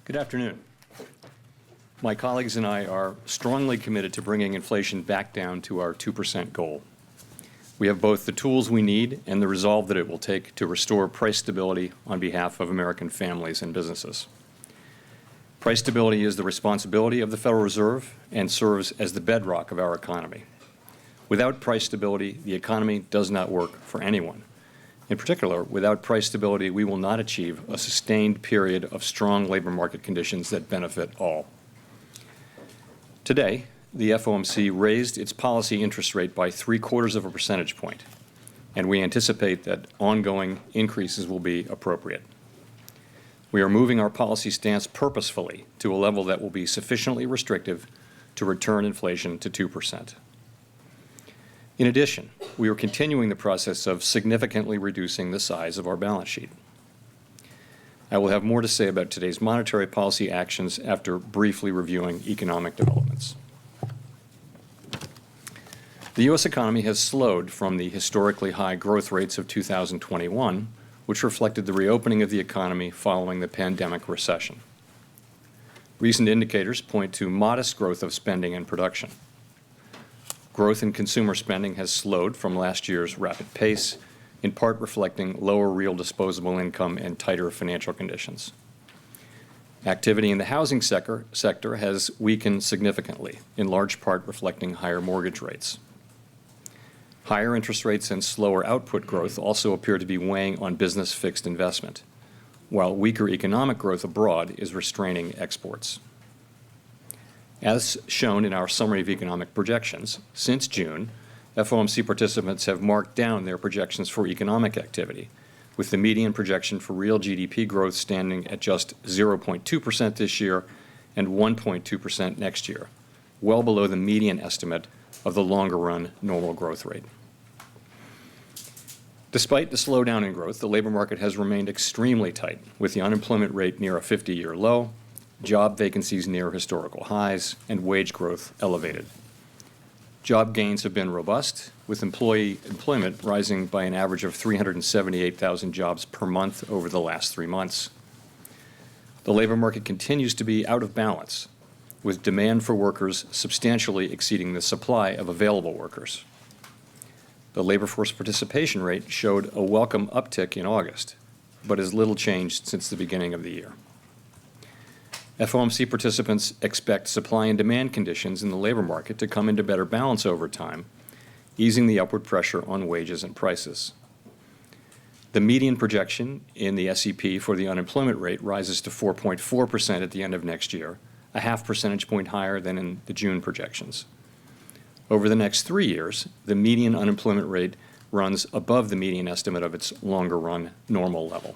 Good afternoon. My colleagues and I are strongly committed to bringing inflation back down to our 2% goal. We have both the tools we need and the resolve that it will take to restore price stability on behalf of American families and businesses. Price stability is the responsibility of the Federal Reserve and serves as the bedrock of our economy. Without price stability, the economy does not work for anyone. In particular, without price stability, we will not achieve a sustained period of strong labor market conditions that benefit all. Today, the FOMC raised its policy interest rate by 0.75 percentage point, and we anticipate that ongoing increases will be appropriate. We are moving our policy stance purposefully to a level that will be sufficiently restrictive to return inflation to 2%. In addition, we are continuing the process of significantly reducing the size of our balance sheet. I will have more to say about today's monetary policy actions after briefly reviewing economic developments. The U.S. economy has slowed from the historically high growth rates of 2021, which reflected the reopening of the economy following the pandemic recession. Recent indicators point to modest growth of spending and production. Growth in consumer spending has slowed from last year's rapid pace, in part reflecting lower real disposable income and tighter financial conditions. Activity in the housing sector has weakened significantly, in large part reflecting higher mortgage rates. Higher interest rates and slower output growth also appear to be weighing on business fixed investment, while weaker economic growth abroad is restraining exports. As shown in our summary of economic projections, since June, FOMC participants have marked down their projections for economic activity, with the median projection for real GDP growth standing at just 0.2% this year and 1.2% next year, well below the median estimate of the longer-run normal growth rate. Despite the slowdown in growth, the labor market has remained extremely tight, with the unemployment rate near a 50-year low, job vacancies near historical highs, and wage growth elevated. Job gains have been robust, with employment rising by an average of 378,000 jobs per month over the last 3 months. The labor market continues to be out of balance, with demand for workers substantially exceeding the supply of available workers. The labor force participation rate showed a welcome uptick in August, but has little changed since the beginning of the year. FOMC participants expect supply and demand conditions in the labor market to come into better balance over time, easing the upward pressure on wages and prices. The median projection in the SEP for the unemployment rate rises to 4.4% at the end of next year, a half percentage point higher than in the June projections. Over the next 3 years, the median unemployment rate runs above the median estimate of its longer-run normal level.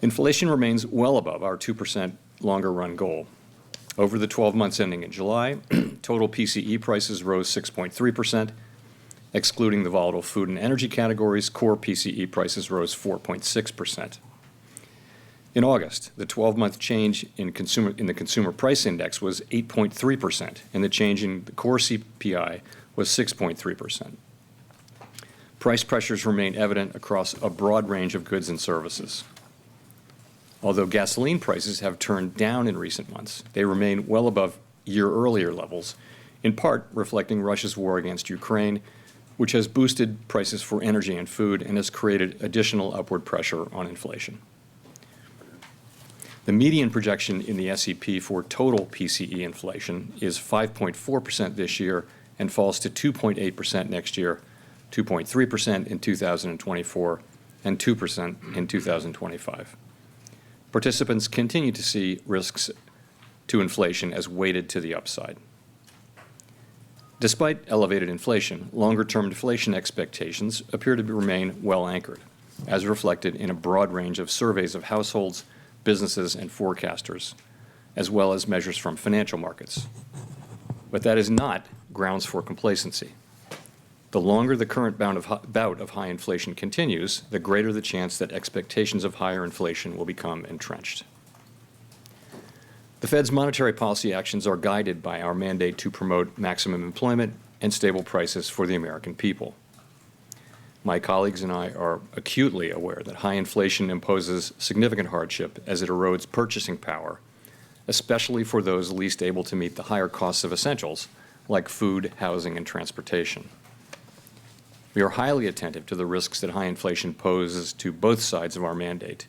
Inflation remains well above our 2% longer-run goal. Over the 12 months ending in July, total PCE prices rose 6.3%. Excluding the volatile food and energy categories, core PCE prices rose 4.6%. In August, the 12-month change in the Consumer Price Index was 8.3%, and the change in the core CPI was 6.3%. Price pressures remain evident across a broad range of goods and services. Although gasoline prices have turned down in recent months, they remain well above year-earlier levels, in part reflecting Russia's war against Ukraine, which has boosted prices for energy and food and has created additional upward pressure on inflation. The median projection in the SEP for total PCE inflation is 5.4% this year and falls to 2.8% next year, 2.3% in 2024, and 2% in 2025. Participants continue to see risks to inflation as weighted to the upside. Despite elevated inflation, longer-term deflation expectations appear to remain well anchored, as reflected in a broad range of surveys of households, businesses, and forecasters, as well as measures from financial markets. But that is not grounds for complacency. The longer the current bout of high inflation continues, the greater the chance that expectations of higher inflation will become entrenched. The Fed's monetary policy actions are guided by our mandate to promote maximum employment and stable prices for the American people. My colleagues and I are acutely aware that high inflation imposes significant hardship as it erodes purchasing power, especially for those least able to meet the higher costs of essentials like food, housing, and transportation. We are highly attentive to the risks that high inflation poses to both sides of our mandate,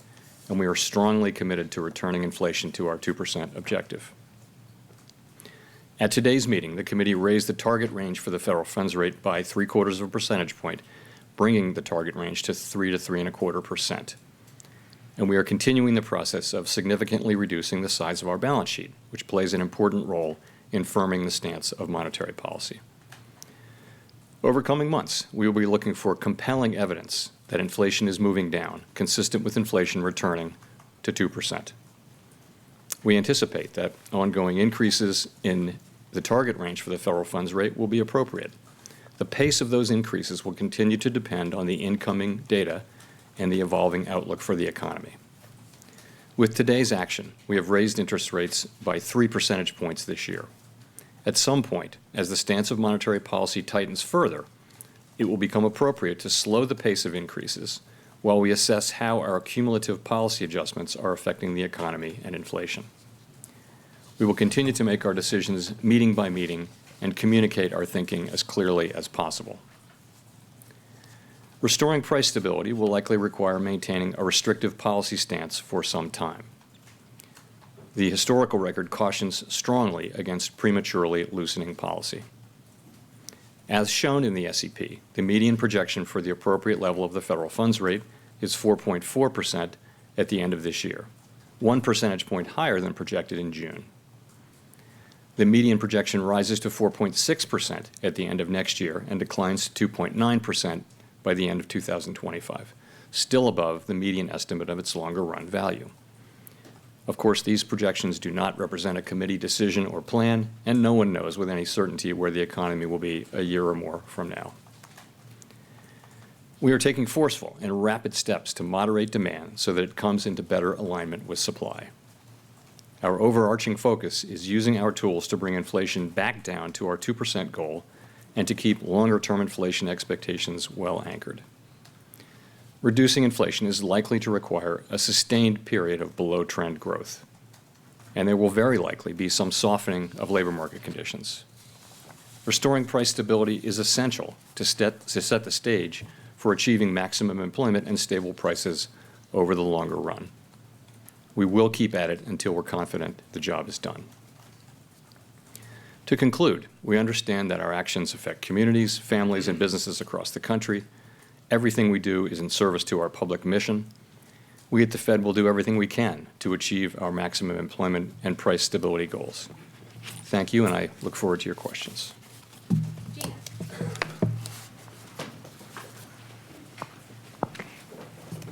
and we are strongly committed to returning inflation to our 2% objective. At today's meeting, the committee raised the target range for the federal funds rate by 0.75 of a percentage point, bringing the target range to 3 to 3.25%. And we are continuing the process of significantly reducing the size of our balance sheet, which plays an important role in firming the stance of monetary policy. Over coming months, we will be looking for compelling evidence that inflation is moving down, consistent with inflation returning to 2%. We anticipate that ongoing increases in the target range for the federal funds rate will be appropriate. The pace of those increases will continue to depend on the incoming data and the evolving outlook for the economy. With today's action, we have raised interest rates by 3 percentage points this year. At some point, as the stance of monetary policy tightens further, it will become appropriate to slow the pace of increases while we assess how our cumulative policy adjustments are affecting the economy and inflation. We will continue to make our decisions meeting by meeting and communicate our thinking as clearly as possible. Restoring price stability will likely require maintaining a restrictive policy stance for some time. The historical record cautions strongly against prematurely loosening policy. As shown in the SEP, the median projection for the appropriate level of the federal funds rate is 4.4% at the end of this year, 1 percentage point higher than projected in June. The median projection rises to 4.6% at the end of next year and declines to 2.9% by the end of 2025, still above the median estimate of its longer-run value. Of course, these projections do not represent a committee decision or plan, and no one knows with any certainty where the economy will be a year or more from now. We are taking forceful and rapid steps to moderate demand so that it comes into better alignment with supply. Our overarching focus is using our tools to bring inflation back down to our 2% goal and to keep longer-term inflation expectations well anchored. Reducing inflation is likely to require a sustained period of below-trend growth, and there will very likely be some softening of labor market conditions. Restoring price stability is essential to set the stage for achieving maximum employment and stable prices over the longer run. We will keep at it until we're confident the job is done. To conclude, we understand that our actions affect communities, families, and businesses across the country. Everything we do is in service to our public mission. We at the Fed will do everything we can to achieve our maximum employment and price stability goals. Thank you, and I look forward to your questions.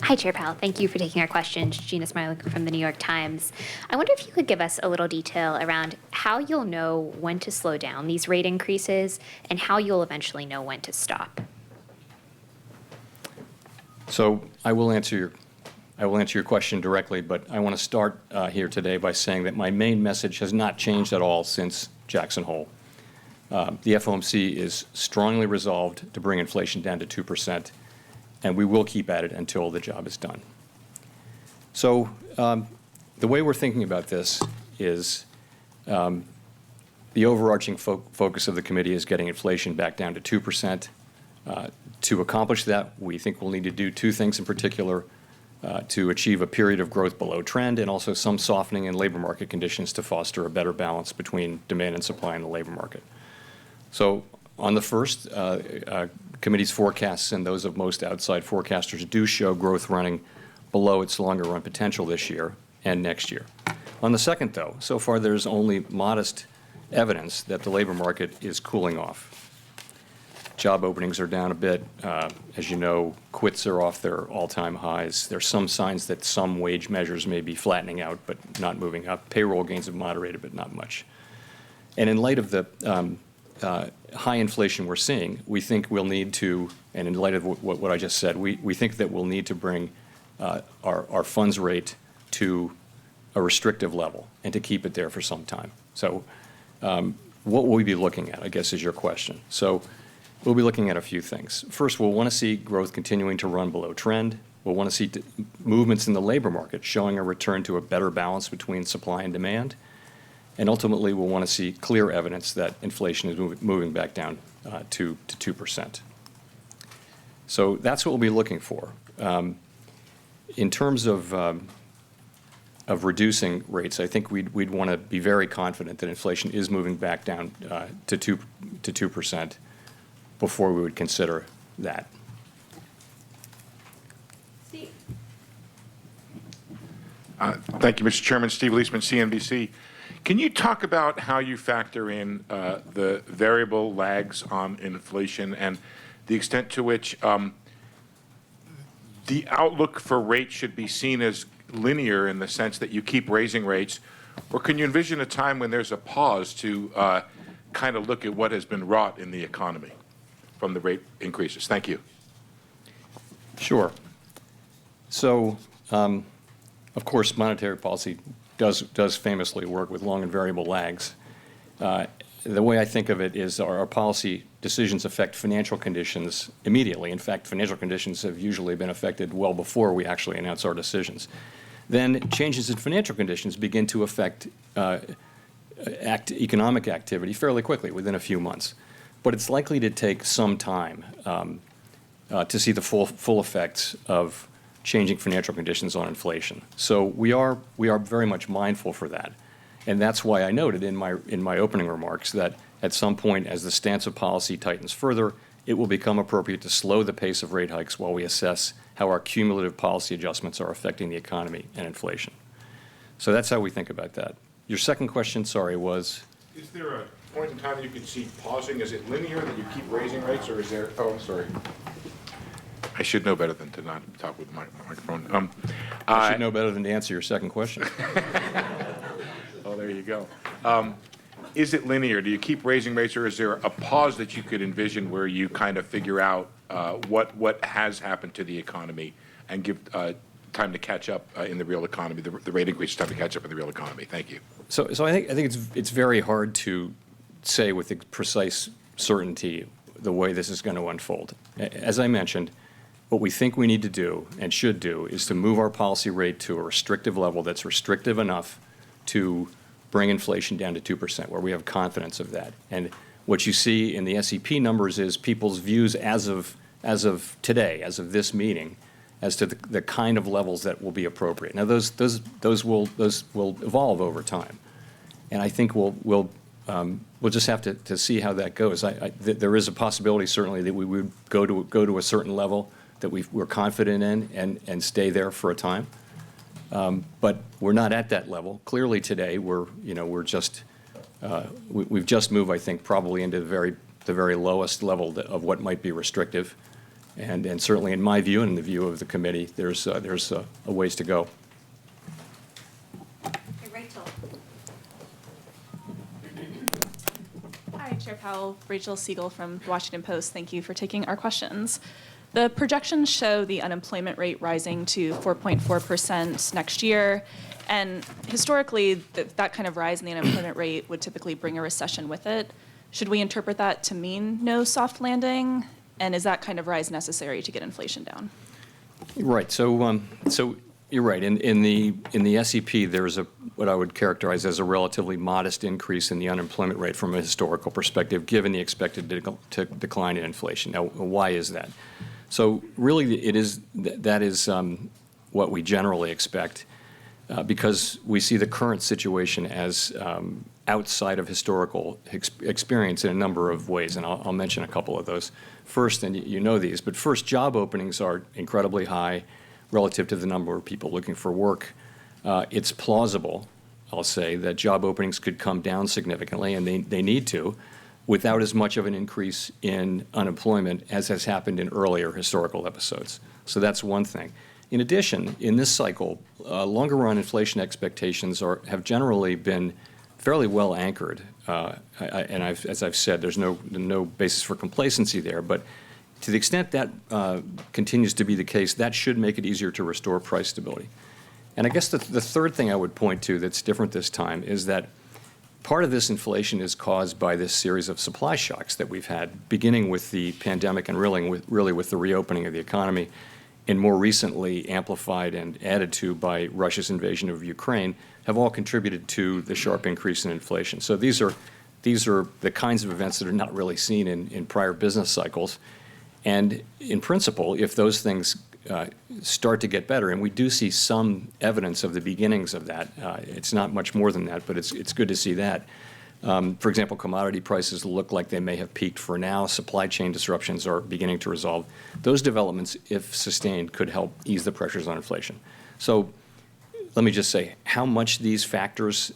Hi, Chair Powell. Thank you for taking our questions. Gina Smilik from the New York Times. I wonder if you could give us a little detail around how you'll know when to slow down these rate increases and how you'll eventually know when to stop. So I will answer your question directly, but I want to start here today by saying that my main message has not changed at all since Jackson Hole. The FOMC is strongly resolved to bring inflation down to 2%, and we will keep at it until the job is done. So the way we're thinking about this is the overarching focus of the committee is getting inflation back down to 2%. To accomplish that, we think we'll need to do two things in particular to achieve a period of growth below trend and also some softening in labor market conditions to foster a better balance between demand and supply in the labor market. So on the first, committee's forecasts and those of most outside forecasters do show growth running below its longer run potential this year and next year. On the second, though, so far there's only modest evidence that the labor market is cooling off. Job openings are down a bit. As you know, quits are off their all-time highs. There's some signs that some wage measures may be flattening out but not moving up. Payroll gains have moderated, but not much. And in light of the high inflation we're seeing, we think we'll need to, and in light of what I just said, we think that we'll need to bring our funds rate to a restrictive level and to keep it there for some time. So what will we be looking at, I guess, is your question. So We'll be looking at a few things. First, we'll want to see growth continuing to run below trend. We'll want to see movements in the labor market showing a return to a better balance between supply and demand. And ultimately, we'll want to see clear evidence that inflation is moving back down to 2%. So that's what we'll be looking for. In terms of reducing rates, I think we'd want to be very confident that inflation is moving back down to 2% before we would consider that. Steve. Thank you, Mr. Chairman. Steve Leisman, CNBC. Can you talk about how you factor in the variable lags on inflation and the extent to which the outlook for rates should be seen as linear in the sense that you keep raising rates, or can you envision a time when there's a pause to kind of look at what has been wrought in the economy from the rate increases? Thank you. Sure. So, of course, monetary policy does famously work with long and variable lags. The way I think of it is our policy decisions affect financial conditions immediately. In fact, financial conditions have usually been affected well before we actually announce our decisions. Then changes in financial conditions begin to affect economic activity fairly quickly, within a few months. But it's likely to take some time to see the full effects of changing financial conditions on inflation. So we are very much mindful for that. And that's why I noted in my opening remarks that at some point, as the stance of policy tightens further, it will become appropriate to slow the pace of rate hikes while we assess how our cumulative policy adjustments are affecting the economy and inflation. So that's how we think about that. Your second question, sorry, was? Is there a point in time you can see pausing? Is it linear that you keep raising rates, or is there? Oh, I'm sorry. I should know better than to not talk with my microphone. I should know better than to answer your second question. Oh, there you go. Is it linear? Do you keep raising rates, or is there a pause that you could envision where you kind of figure out what has happened to the economy and give time to catch up in the real economy, the rate increase time to catch up in the real economy? Thank you. So I think it's very hard to say with precise certainty the way this is going to unfold. As I mentioned, what we think we need to do and should do is to move our policy rate to a restrictive level that's restrictive enough to bring inflation down to 2%, where we have confidence of that. And what you see in the SEP numbers is people's views as of today, as of this meeting, as to the kind of levels that will be appropriate. Now, those will evolve over time, and I think we'll just have to see how that goes. There is a possibility, certainly, that we would go to a certain level that we're confident in and stay there for a time. But we're not at that level. Clearly today, we've just moved, I think, probably into the very lowest level of what might be restrictive, and certainly in my view and in the view of the committee, there's a ways to go. Rachel. Hi, Chair Powell. Rachel Siegel from The Washington Post. Thank you for taking our questions. The projections show the unemployment rate rising to 4.4% next year. And historically, that kind of rise in the unemployment rate would typically bring a recession with it. Should we interpret that to mean no soft landing? And is that kind of rise necessary to get inflation down? Right. So you're right. In the SEP, there's what I would characterize as a relatively modest increase in the unemployment rate from a historical perspective, given the expected decline in inflation. Now, why is that? So really, that is what we generally expect, because we see the current situation as outside of historical experience in a number of ways, and I'll mention a couple of those. First, and you know these, but first, job openings are incredibly high relative to the number of people looking for work. It's plausible, I'll say, that job openings could come down significantly, and they need to, without as much of an increase in unemployment as has happened in earlier historical episodes. So that's one thing. In addition, in this cycle, longer run inflation expectations have generally been fairly well anchored. As I've said, there's no basis for complacency there, but to the extent that continues to be the case, that should make it easier to restore price stability. And I guess the third thing I would point to that's different this time is that part of this inflation is caused by this series of supply shocks that we've had, beginning with the pandemic and really with the reopening of the economy, and more recently amplified and added to by Russia's invasion of Ukraine, have all contributed to the sharp increase in inflation. So these are the kinds of events that are not really seen in prior business cycles. And in principle, if those things start to get better, and we do see some evidence of the beginnings of that, it's not much more than that, but it's good to see that. For example, commodity prices look like they may have peaked for now. Supply chain disruptions are beginning to resolve. Those developments, if sustained, could help ease the pressures on inflation. So let me just say, how much these factors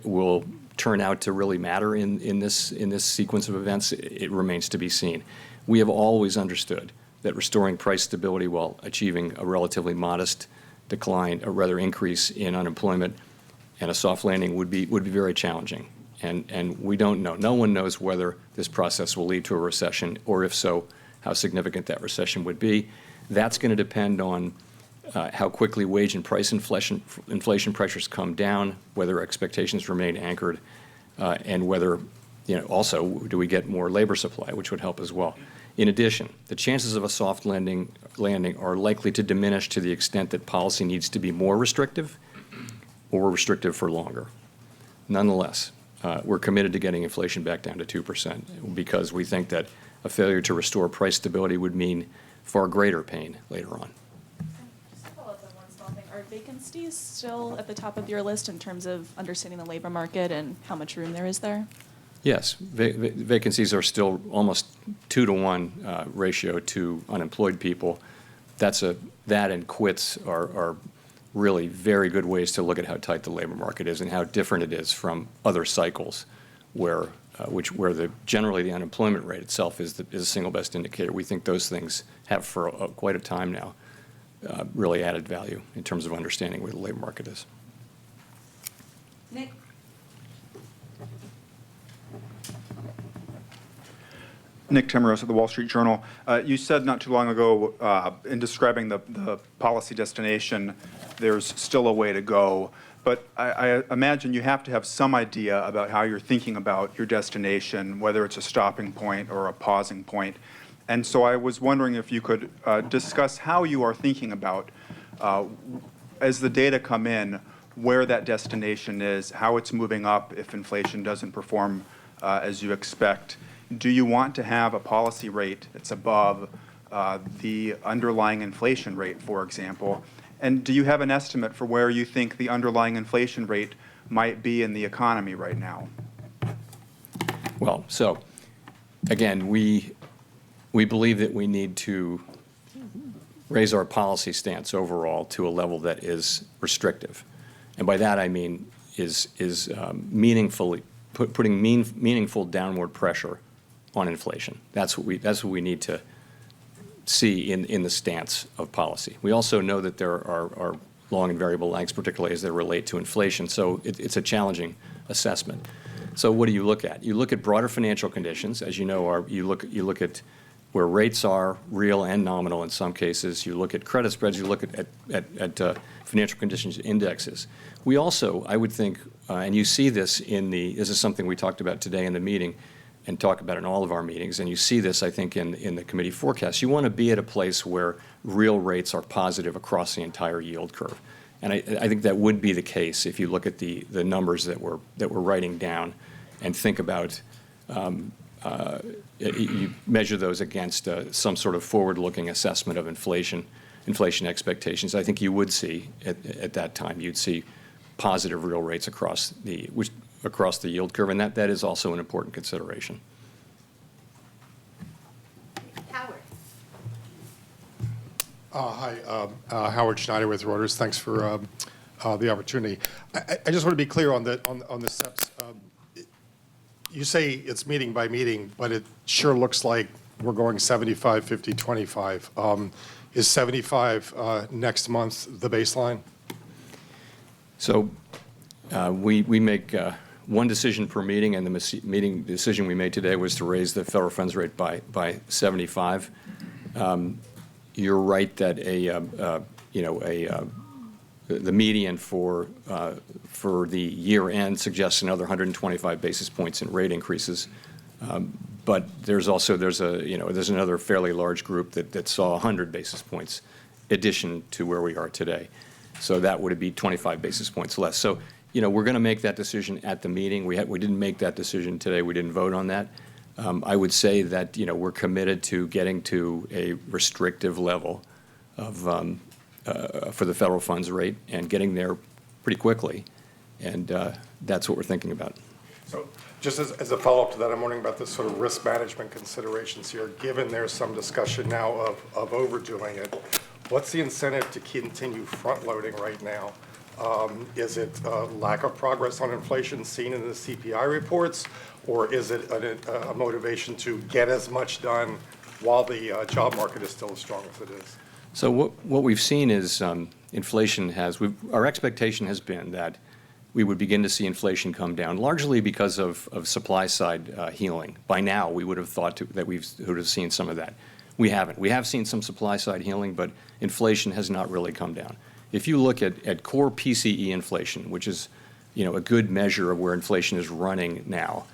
will turn out to really matter in this sequence of events, it remains to be seen. We have always understood that restoring price stability while achieving a relatively modest decline, or rather increase in unemployment and a soft landing would be very challenging. And we don't know. No one knows whether this process will lead to a recession, or if so, how significant that recession would be. That's going to depend on how quickly wage and price inflation pressures come down, whether expectations remain anchored, and whether, also, do we get more labor supply, which would help as well. In addition, the chances of a soft landing are likely to diminish to the extent that policy needs to be more restrictive or restrictive for longer. Nonetheless, we're committed to getting inflation back down to 2% because we think that a failure to restore price stability would mean far greater pain later on. Just to follow up on one small thing, are vacancies still at the top of your list in terms of understanding the labor market and how much room there is there? Yes, vacancies are still almost 2-to-1 ratio to unemployed people. That and quits are really very good ways to look at how tight the labor market is and how different it is from other cycles, where generally the unemployment rate itself is the single best indicator. We think those things have for quite a time now really added value in terms of understanding where the labor market is. Nick. Nick Timmeros of the Wall Street Journal. You said not too long ago in describing the policy destination, there's still a way to go. But I imagine you have to have some idea about how you're thinking about your destination, whether it's a stopping point or a pausing point. And so I was wondering if you could discuss how you are thinking about, as the data come in, where that destination is, how it's moving up if inflation doesn't perform as you expect. Do you want to have a policy rate that's above the underlying inflation rate, for example? And do you have an estimate for where you think the underlying inflation rate might be in the economy right now? Well, so again, we believe that we need to raise our policy stance overall to a level that is restrictive. And by that I mean is meaningfully putting meaningful downward pressure on inflation. That's what we need to see in the stance of policy. We also know that there are long and variable lags, particularly as they relate to inflation. So it's a challenging assessment. So what do you look at? You look at broader financial conditions, as you know. You look at where rates are, real and nominal in some cases. You look at credit spreads. You look at financial conditions indexes. We also, I would think, and you see this this is something we talked about today in the meeting, and talk about in all of our meetings, and you see this, I think, in the committee forecast. You want to be at a place where real rates are positive across the entire yield curve. And I think that would be the case if you look at the numbers that we're writing down and think about, you measure those against some sort of forward-looking assessment of inflation expectations. I think you would see, at that time, you'd see positive real rates across the yield curve, and that is also an important consideration. Howard. Hi, Howard Schneider with Reuters. Thanks for the opportunity. I just want to be clear on the steps. You say it's meeting by meeting, but it sure looks like we're going 75, 50, 25. Is 75 next month the baseline? So we make one decision per meeting, and the meeting decision we made today was to raise the federal funds rate by 75. You're right that a the median for the year end suggests another 125 basis points in rate increases. But there's also, there's another fairly large group that saw 100 basis points addition to where we are today. So that would be 25 basis points less. So, we're going to make that decision at the meeting. We didn't make that decision today. We didn't vote on that. I would say that, we're committed to getting to a restrictive level of, for the federal funds rate and getting there pretty quickly. And that's what we're thinking about. So just as a follow-up to that, I'm wondering about the sort of risk management considerations here. Given there's some discussion now of overdoing it, what's the incentive to continue front-loading right now? Is it lack of progress on inflation seen in the CPI reports, or is it a motivation to get as much done while the job market is still as strong as it is? So what we've seen is inflation our expectation has been that we would begin to see inflation come down, largely because of supply side healing. By now, we would have thought that we would have seen some of that. We haven't. We have seen some supply side healing, but inflation has not really come down. If you look at core PCE inflation, which is a good measure of where inflation is running now,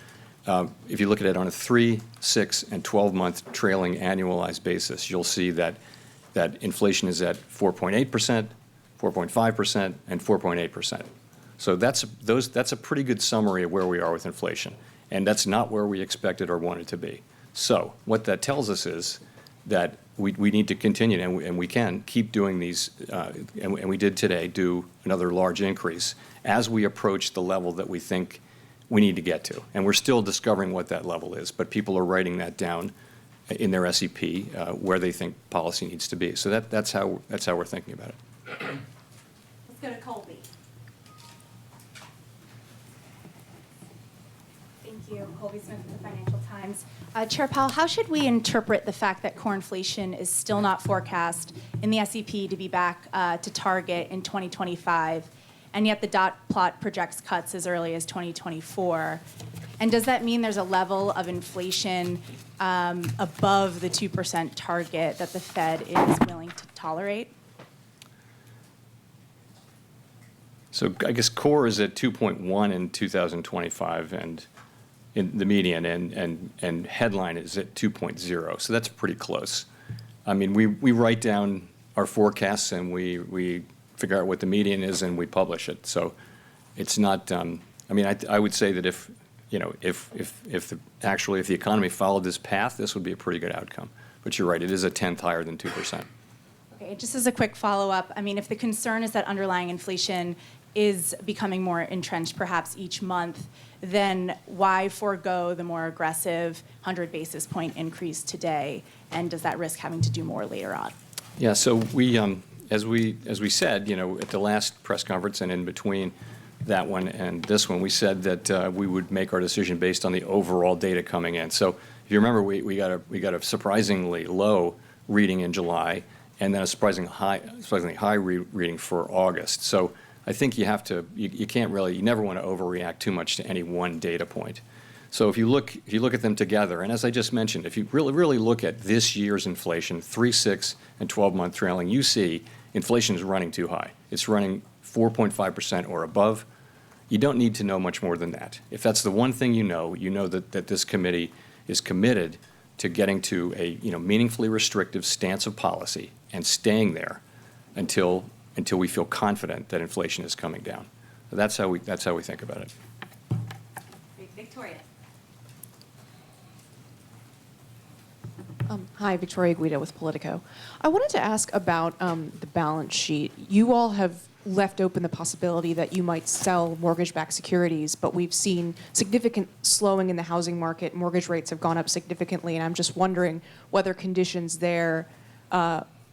if you look at it on a 3, 6, and 12-month trailing annualized basis, you'll see that inflation is at 4.8%, 4.5%, and 4.8%. So that's a pretty good summary of where we are with inflation, and that's not where we expected or wanted to be. So what that tells us is that we need to continue, and we can keep doing these, and we did today do another large increase as we approach the level that we think we need to get to. And we're still discovering what that level is, but people are writing that down in their SEP where they think policy needs to be. So that's how we're thinking about it. Let's go to Colby. Thank you. Colby Smith with the Financial Times. Chair Powell, how should we interpret the fact that core inflation is still not forecast in the SEP to be back to target in 2025, and yet the dot plot projects cuts as early as 2024? And does that mean there's a level of inflation above the 2% target that the Fed is willing to tolerate? So I guess core is at 2.1 in 2025, and in the median, and headline is at 2.0. So that's pretty close. I mean, we write down our forecasts and we figure out what the median is and we publish it. So it's not. I would say that if the economy followed this path, this would be a pretty good outcome. But you're right, it is a tenth higher than 2%. Okay, just as a quick follow-up, if the concern is that underlying inflation is becoming more entrenched perhaps each month, then why forego the more aggressive 100 basis point increase today? And does that risk having to do more later on? Yeah, so we, as we said, at the last press conference and in between that one and this one, we said that we would make our decision based on the overall data coming in. So if you remember, we got a surprisingly low reading in July, and then a surprisingly high reading for August. So I think you never want to overreact too much to any one data point. So if you look at them together, and as I just mentioned, if you really look at this year's inflation, 3, 6, and 12-month trailing, you see inflation is running too high. It's running 4.5% or above. You don't need to know much more than that. If that's the one thing you know that this committee is committed to getting to a meaningfully restrictive stance of policy and staying there until we feel confident that inflation is coming down. So that's how we think about it. Victoria. Hi, Victoria Guida with Politico. I wanted to ask about the balance sheet. You all have left open the possibility that you might sell mortgage-backed securities, but we've seen significant slowing in the housing market. Mortgage rates have gone up significantly, and I'm just wondering whether conditions there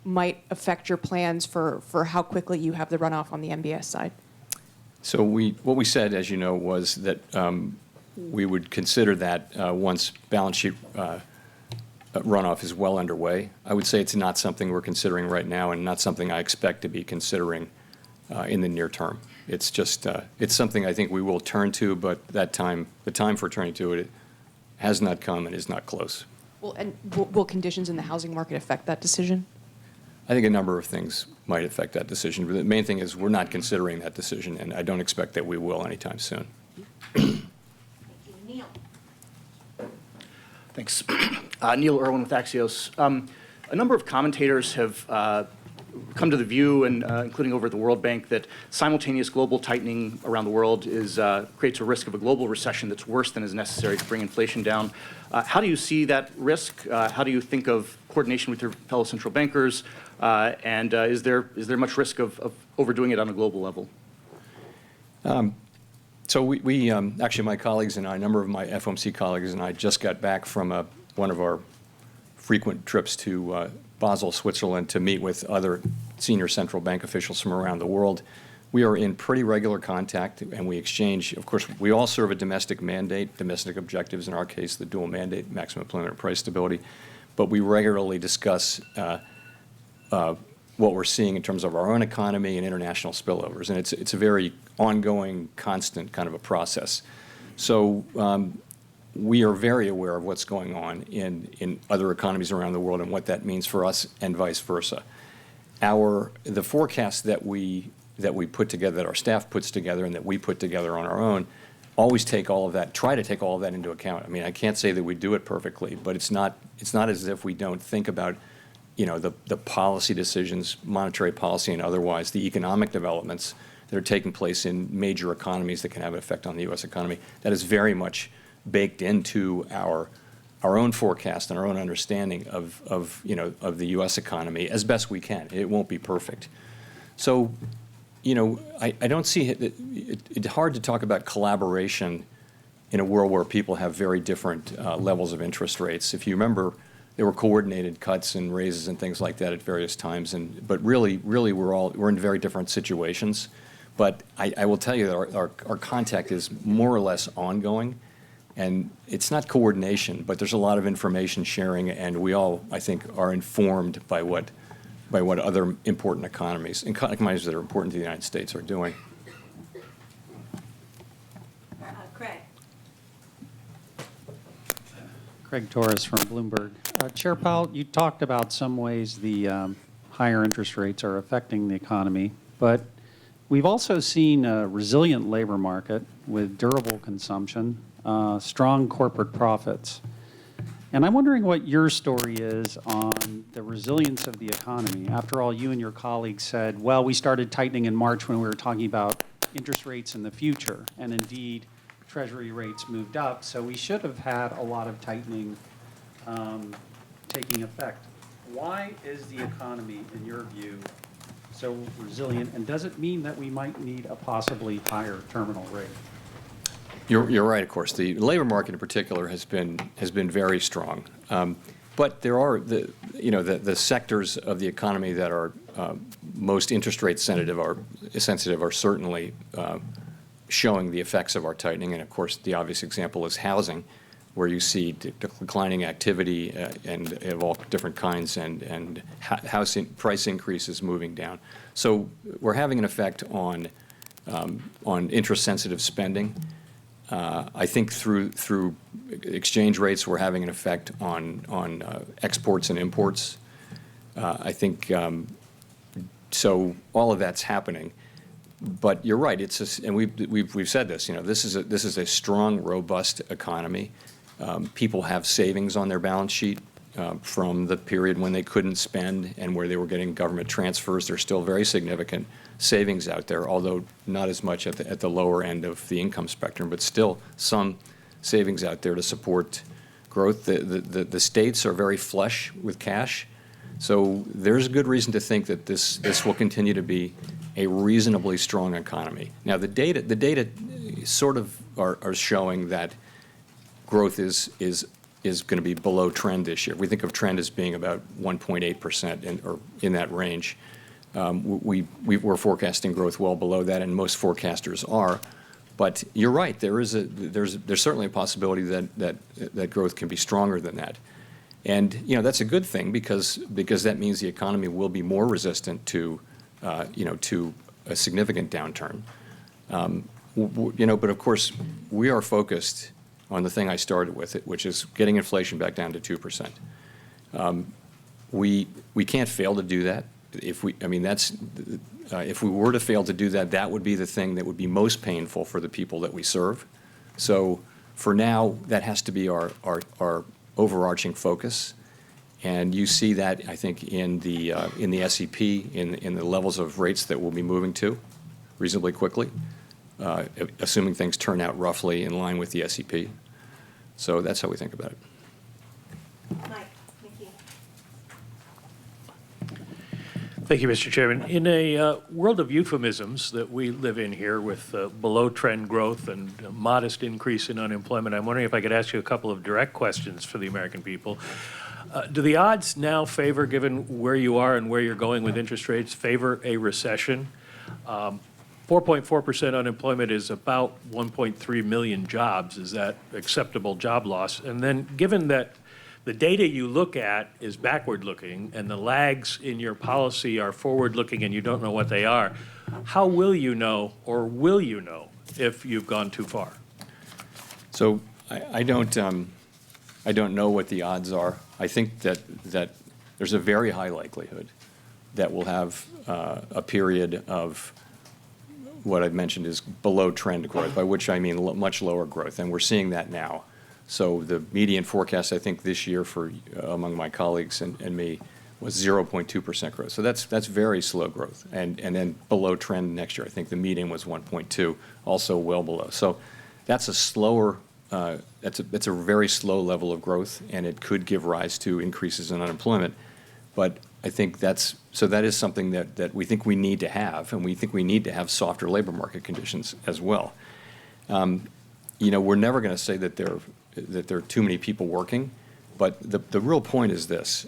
might affect your plans for how quickly you have the runoff on the MBS side. So what we said, as you know, was that we would consider that once balance sheet runoff is well underway. I would say it's not something we're considering right now, and not something I expect to be considering in the near term. It's just it's something I think we will turn to, but the time for turning to it has not come and is not close. Well, and will conditions in the housing market affect that decision? I think a number of things might affect that decision. But the main thing is we're not considering that decision, and I don't expect that we will anytime soon. Thank you. Neil? Thanks. Neil Irwin with Axios. A number of commentators have come to the view, and including over at the World Bank, that simultaneous global tightening around the world creates a risk of a global recession that's worse than is necessary to bring inflation down. How do you see that risk? How do you think of coordination with your fellow central bankers? And is there much risk of overdoing it on a global level? So we actually, my colleagues and I, a number of my FOMC colleagues and I just got back from one of our frequent trips to Basel, Switzerland, to meet with other senior central bank officials from around the world. We are in pretty regular contact, and we exchange. Of course, we all serve a domestic mandate, domestic objectives, in our case, the dual mandate, maximum employment and price stability. But we regularly discuss what we're seeing in terms of our own economy and international spillovers. And it's a very ongoing, constant kind of a process. So we are very aware of what's going on in other economies around the world and what that means for us and vice versa. The forecast that we put together, that our staff puts together and that we put together on our own, always take all of that, try to take all of that into account. I mean, I can't say that we do it perfectly, but it's not as if we don't think about, the policy decisions, monetary policy and otherwise, the economic developments that are taking place in major economies that can have an effect on the U.S. economy. That is very much baked into our own forecast and our own understanding of the U.S. economy as best we can. It won't be perfect. So, I don't see it's hard to talk about collaboration in a world where people have very different levels of interest rates. If you remember, there were coordinated cuts and raises and things like that at various times. But really, we're in very different situations. But I will tell you that our contact is more or less ongoing. And it's not coordination, but there's a lot of information sharing, and we all, I think, are informed by what other important economies that are important to the United States are doing. Craig? Craig Torres from Bloomberg. Chair Powell, you talked about some ways the higher interest rates are affecting the economy, but we've also seen a resilient labor market with durable consumption, strong corporate profits. And I'm wondering what your story is on the resilience of the economy. After all, you and your colleagues said, well, we started tightening in March when we were talking about interest rates in the future. And indeed, Treasury rates moved up. So we should have had a lot of tightening taking effect. Why is the economy, in your view, so resilient? And does it mean that we might need a possibly higher terminal rate? You're right, of course. The labor market in particular has been very strong. But there are the sectors of the economy that are most interest rate sensitive are certainly showing the effects of our tightening. And of course, the obvious example is housing, where you see declining activity and of all different kinds, and housing price increases moving down. So we're having an effect on interest sensitive spending. I think through exchange rates, we're having an effect on exports and imports. I think so. All of that's happening, but you're right. And we've said this. This is a strong, robust economy. People have savings on their balance sheet from the period when they couldn't spend and where they were getting government transfers. There's still very significant savings out there, although not as much at the lower end of the income spectrum, but still some savings out there to support growth. The states are very flush with cash, so there's good reason to think that this will continue to be a reasonably strong economy. Now, the data sort of are showing that growth is going to be below trend this year. We think of trend as being about 1.8% or in that range. We're forecasting growth well below that, and most forecasters are. But you're right. There's certainly a possibility that growth can be stronger than that, and that's a good thing because that means the economy will be more resistant to a significant downturn. But of course we are focused on the thing I started with, which is getting inflation back down to 2%. We can't fail to do that. if we, I mean, that's, if we were to fail to do that, that would be the thing that would be most painful for the people that we serve. So for now, that has to be our overarching focus. And you see that, I think, in the SEP, in the levels of rates that we'll be moving to reasonably quickly, assuming things turn out roughly in line with the SEP. So that's how we think about it. Mike, Nikki. Thank you, Mr. Chairman. In a world of euphemisms that we live in here with below-trend growth and a modest increase in unemployment, I'm wondering if I could ask you a couple of direct questions for the American people. Do the odds now favor, given where you are and where you're going with interest rates, favor a recession? 4.4% unemployment is about 1.3 million jobs. Is that acceptable job loss? And then given that the data you look at is backward-looking and the lags in your policy are forward-looking and you don't know what they are, how will you know, or will you know, if you've gone too far? So I don't know what the odds are. I think that there's a very high likelihood that we'll have a period of what I've mentioned is below trend growth, by which I mean much lower growth, and we're seeing that now. So the median forecast, I think, this year for among my colleagues and me was 0.2% growth. So that's very slow growth, and then below trend next year. I think the median was 1.2, also well below. So that's a slower. It's a very slow level of growth, and it could give rise to increases in unemployment. But I think that is something that we think we need to have, and we think we need to have softer labor market conditions as well. We're never going to say that there are too many people working, but the real point is this.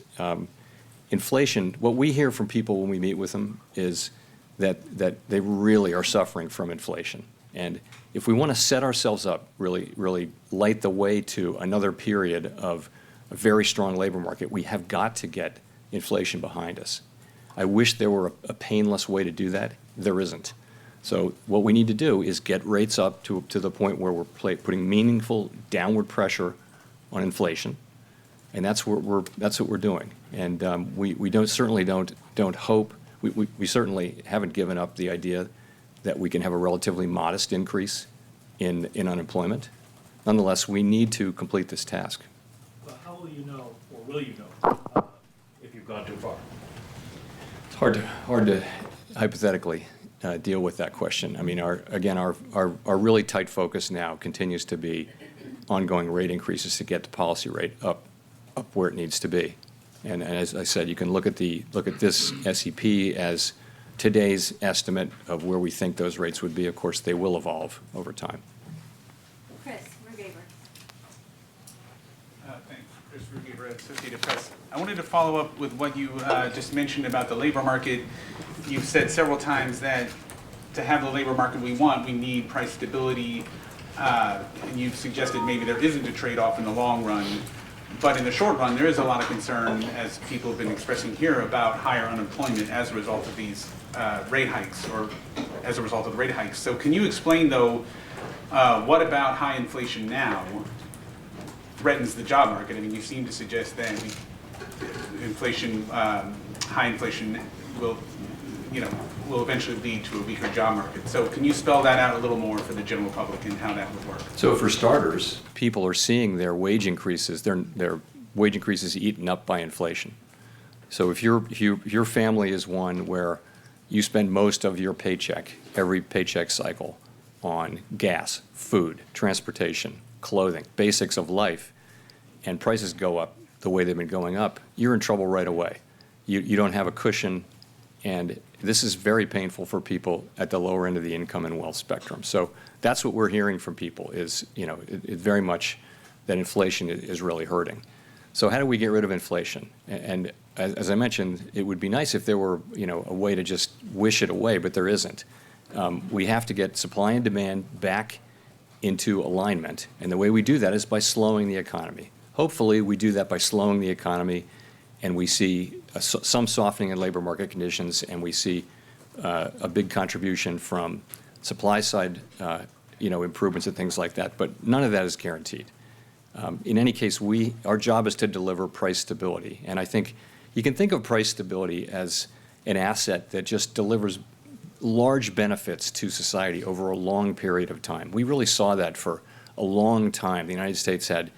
Inflation, what we hear from people when we meet with them is that they really are suffering from inflation. And if we want to set ourselves up, really light the way to another period of a very strong labor market, we have got to get inflation behind us. I wish there were a painless way to do that. There isn't. So what we need to do is get rates up to the point where we're putting meaningful downward pressure on inflation, and that's what we're doing. And we certainly don't hope. We certainly haven't given up the idea that we can have a relatively modest increase in unemployment. Nonetheless, we need to complete this task. But how will you know, or will you know, if you've gone too far? It's hard to hypothetically deal with that question. I mean, our really tight focus now continues to be ongoing rate increases to get the policy rate up where it needs to be. And as I said, you can look at this SEP as today's estimate of where we think those rates would be. Of course, they will evolve over time. Chris Rugaber. Thanks. Chris Rugaber, Associated Press. I wanted to follow up with what you just mentioned about the labor market. You've said several times that to have the labor market we want, we need price stability, and you've suggested maybe there isn't a trade-off in the long run. But in the short run, there is a lot of concern, as people have been expressing here, about higher unemployment as a result of these rate hikes, or as a result of the rate hikes. So can you explain, though, what about high inflation now threatens the job market? I mean, you seem to suggest that inflation, high inflation will eventually lead to a weaker job market. So can you spell that out a little more for the general public and how that would work? So for starters, people are seeing their wage increases, their wage increases eaten up by inflation. So if your family is one where you spend most of your paycheck, every paycheck cycle, on gas, food, transportation, clothing, basics of life, and prices go up the way they've been going up, you're in trouble right away. You don't have a cushion, and this is very painful for people at the lower end of the income and wealth spectrum. So that's what we're hearing from people is, it very much that inflation is really hurting. So how do we get rid of inflation? And as I mentioned, it would be nice if there were, a way to just wish it away, but there isn't. We have to get supply and demand back into alignment, and the way we do that is by slowing the economy. Hopefully, we do that by slowing the economy, and we see some softening in labor market conditions, and we see a big contribution from supply side, improvements and things like that. But none of that is guaranteed. In any case, our job is to deliver price stability, and I think you can think of price stability as an asset that just delivers large benefits to society over a long period of time. We really saw that for a long time. The United States had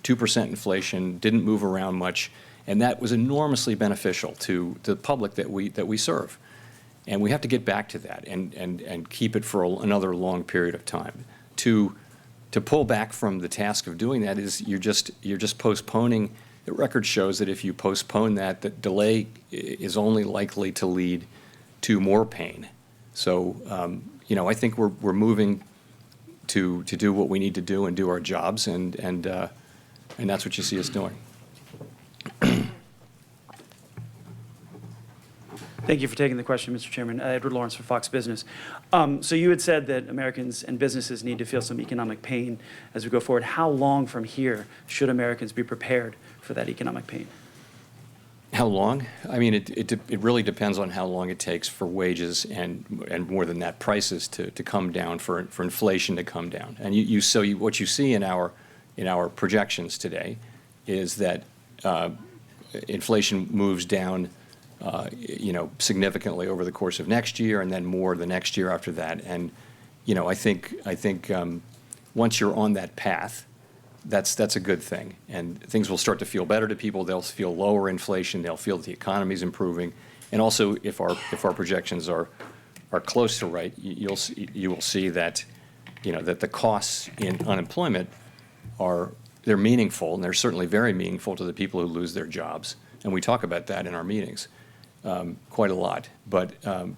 2% inflation, didn't move around much, and that was enormously beneficial to the public that we serve. And we have to get back to that and keep it for another long period of time. To pull back from the task of doing that is you're just postponing. The record shows that if you postpone that, the delay is only likely to lead to more pain. So, you know, I think we're moving to do what we need to do and do our jobs, and that's what you see us doing. Thank you for taking the question, Mr. Chairman. Edward Lawrence for Fox Business. So you had said that Americans and businesses need to feel some economic pain as we go forward. How long from here should Americans be prepared for that economic pain? How long? I mean, it really depends on how long it takes for wages and more than that, prices to come down, for inflation to come down. And what you see in our projections today is that inflation moves down, you know, significantly over the course of next year, and then more the next year after that. And you know, I think once you're on that path, that's a good thing, and things will start to feel better to people. They'll feel lower inflation. They'll feel that the economy's improving, and also if our projections are close to right, you will see that, you know, that the costs in unemployment they're meaningful, and they're certainly very meaningful to the people who lose their jobs, and we talk about that in our meetings quite a lot. But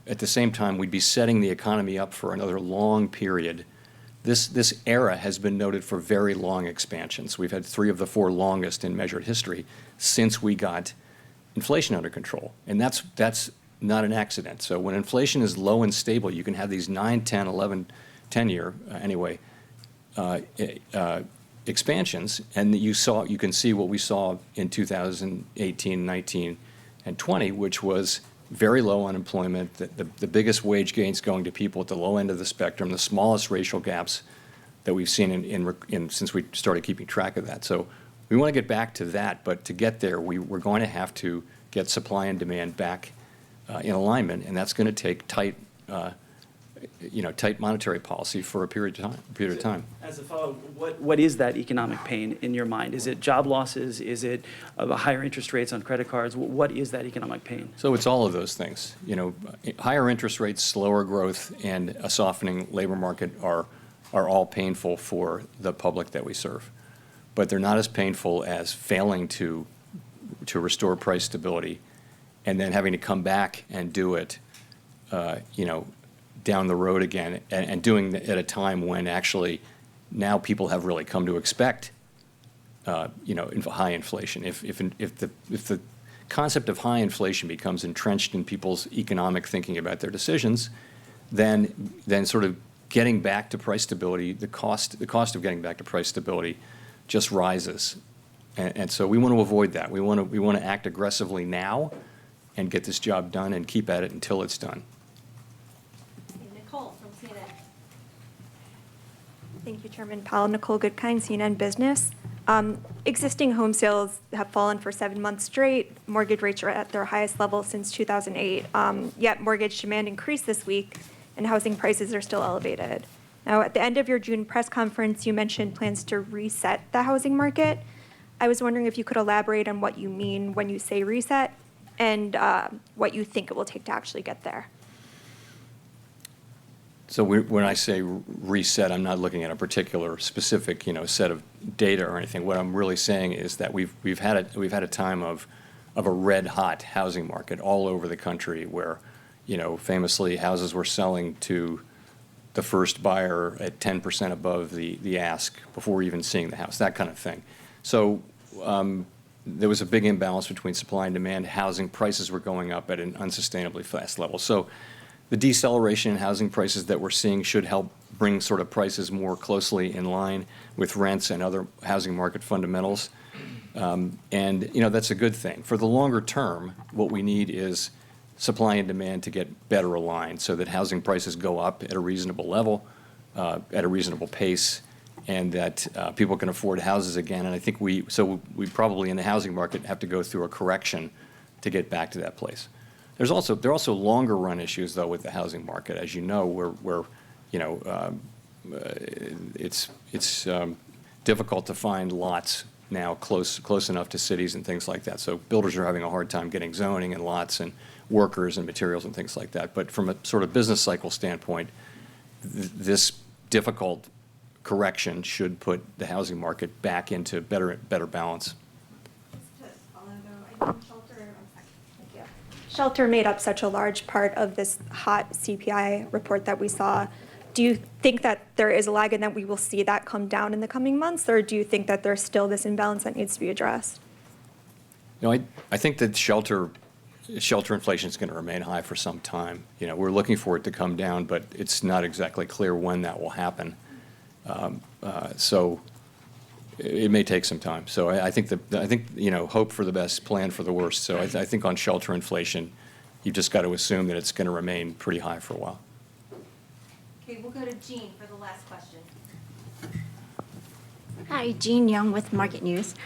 at the same time, we'd be setting the economy up for another long period. This era has been noted for very long expansions. We've had 3 of the 4 longest in measured history since we got inflation under control, and that's not an accident. So when inflation is low and stable, you can have these 9, 10, 11, 10-year expansions, and you can see what we saw in 2018, 19, and 20, which was very low unemployment, the biggest wage gains going to people at the low end of the spectrum, the smallest racial gaps that we've seen since we started keeping track of that. So we want to get back to that, but to get there, we're going to have to get supply and demand back in alignment, and that's going to take tight monetary policy for a period of time. As a follow-up, what is that economic pain in your mind? Is it job losses? Is it higher interest rates on credit cards? What is that economic pain? So it's all of those things. You know, higher interest rates, slower growth, and a softening labor market are all painful for the public that we serve. But they're not as painful as failing to restore price stability and then having to come back and do it, you know, down the road again, and doing it at a time when actually now people have really come to expect, you know, high inflation. If the concept of high inflation becomes entrenched in people's economic thinking about their decisions, then sort of getting back to price stability, the cost of getting back to price stability just rises, and so we want to avoid that. We want to act aggressively now, and get this job done and keep at it until it's done. Nicole from CNN. Thank you, Chairman Powell. Nicole Goodkind, CNN Business. Existing home sales have fallen for 7 months straight. Mortgage rates are at their highest level since 2008. Yet mortgage demand increased this week, and housing prices are still elevated. Now, at the end of your June press conference, you mentioned plans to reset the housing market. I was wondering if you could elaborate on what you mean when you say reset, and what you think it will take to actually get there. So when I say reset, I'm not looking at a particular specific, you know, set of data or anything. What I'm really saying is that we've had a time of a red hot housing market all over the country, where, you know, famously houses were selling to the first buyer at 10% above the ask before even seeing the house, that kind of thing. So there was a big imbalance between supply and demand. Housing prices were going up at an unsustainably fast level. So the deceleration in housing prices that we're seeing should help bring sort of prices more closely in line with rents and other housing market fundamentals. And, you know, that's a good thing. For the longer term, what we need is supply and demand to get better aligned so that housing prices go up at a reasonable level, at a reasonable pace, and that people can afford houses again. And I think we probably in the housing market have to go through a correction to get back to that place. There are also longer run issues though with the housing market, as you know, where you know it's difficult to find lots now close enough to cities and things like that. So builders are having a hard time getting zoning and lots and workers and materials and things like that. But from a sort of business cycle standpoint, this difficult correction should put the housing market back into better balance. Shelter made up such a large part of this hot CPI report that we saw. Do you think that there is a lag and that we will see that come down in the coming months, or do you think that there's still this imbalance that needs to be addressed? You know, I think that shelter inflation is going to remain high for some time. You know, we're looking for it to come down, but it's not exactly clear when that will happen. So it may take some time. So I think you know, hope for the best, plan for the worst. So I think on shelter inflation, you've just got to assume that it's going to remain pretty high for a while. Okay, we'll go to Jean for the last question. Hi, Jean Young with Market News.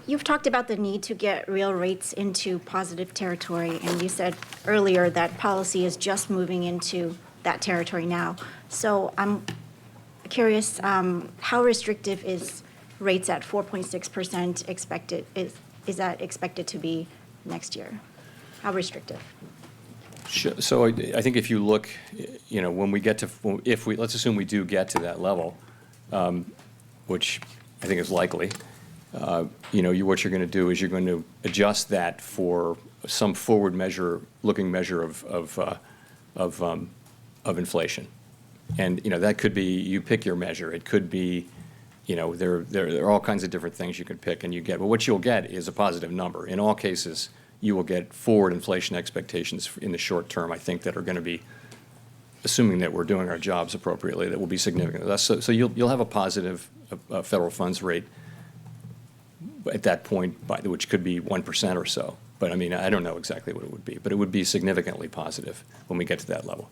You've talked about the need to get real rates into positive territory, and you said earlier that policy is just moving into that territory now. So I'm curious, how restrictive is rates at 4.6% expected? Is that expected to be next year? How restrictive? So I think if you look, you know, when we get to, let's assume we do get to that level, which I think is likely, you know, what you're going to do is you're going to adjust that for some forward looking measure of inflation. And, you know, that could be, you pick your measure. It could be, you know, there are all kinds of different things you can pick and you get. But what you'll get is a positive number. In all cases, you will get forward inflation expectations in the short term, I think, that are going to be, assuming that we're doing our jobs appropriately, that will be significant. So you'll have a positive federal funds rate at that point, which could be 1% or so. But I mean, I don't know exactly what it would be, but it would be significantly positive when we get to that level.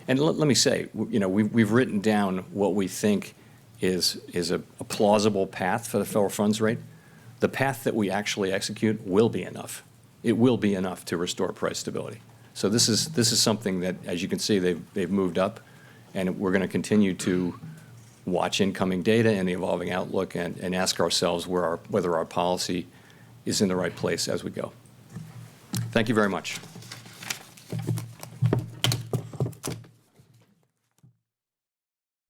And let me say, you know, we've written down what we think is a plausible path for the federal funds rate. The path that we actually execute will be enough. It will be enough to restore price stability. So this is something that, as you can see, they've moved up, and we're going to continue to watch incoming data and the evolving outlook and ask ourselves whether our policy is in the right place as we go. Thank you very much.